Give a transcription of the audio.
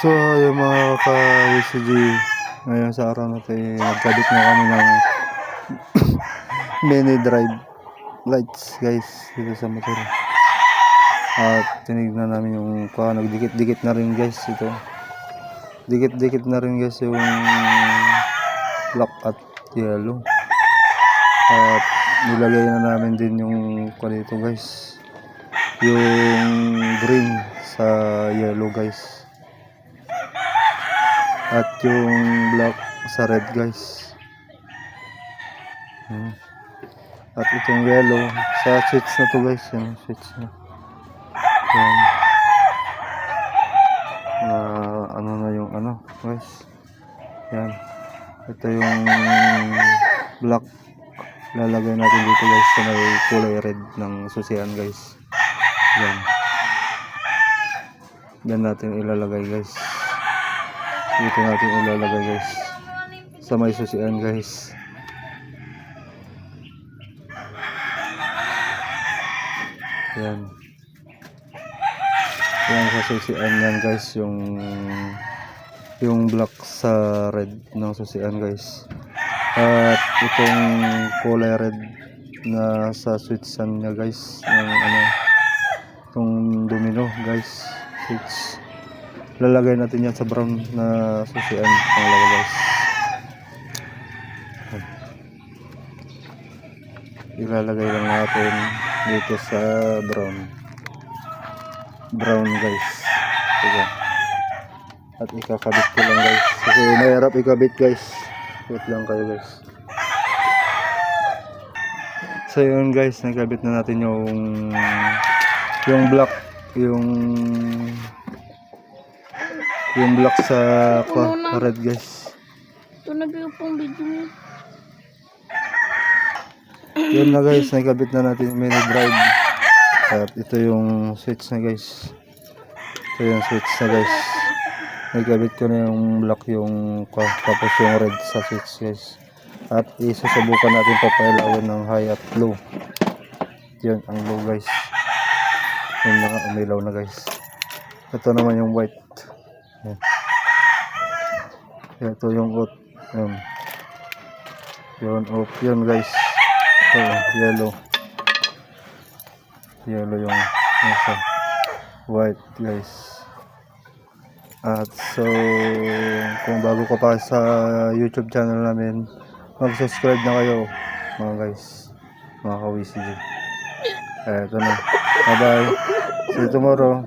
So, yung mga ka-WCG, ngayon sa araw na ito, nagkabit na kami ng mini drive lights guys dito sa motor. At tinignan namin yung nagdikit-dikit na rin guys ito. Dikit-dikit na rin guys yung black at yellow. At nilagay na namin din yung dito guys, yung green sa yellow guys, at yung black sa red guys. At itong yellow sa switch na to guys, yung switch na yan. Ano na yung guys, yan. Ito yung black, lalagay natin dito guys sa may kulay red ng susian guys. Yan, yan natin ilalagay guys, dito natin ilalagay guys sa may susian guys. Yan, yan sa susian yan guys, yung black sa red ng susian guys. At itong kulay red na sa switchan niya guys, yung itong domino guys switch, lalagay natin yan sa brown na susian pangalawa guys. Ilalagay lang natin dito sa brown guys. Diba? At ikakabit ko lang guys, kasi mahirap ikabit guys. Wait lang kayo guys. So yun guys, nagkabit na natin yung black, yung black sa red guys. Ito nag-upong video mo. Yun na guys, nagkabit na natin yung mini drive. At ito yung switch na guys. Ito yung switch na guys. Nagkabit ko na yung black, yung tapos yung red sa switch guys. At isusubukan natin papailawin ng high at low. Yan ang low guys. Yun na nga, umilaw na guys. Ito naman yung white. Yan. Ito yung off. Yan. Yun off yun guys. Ito yellow. Yellow yung nasa white guys. At so, kung bago ka pa sa YouTube channel namin, mag-subscribe na kayo mga guys, mga ka-WCG. Eto na, bye bye, see you tomorrow.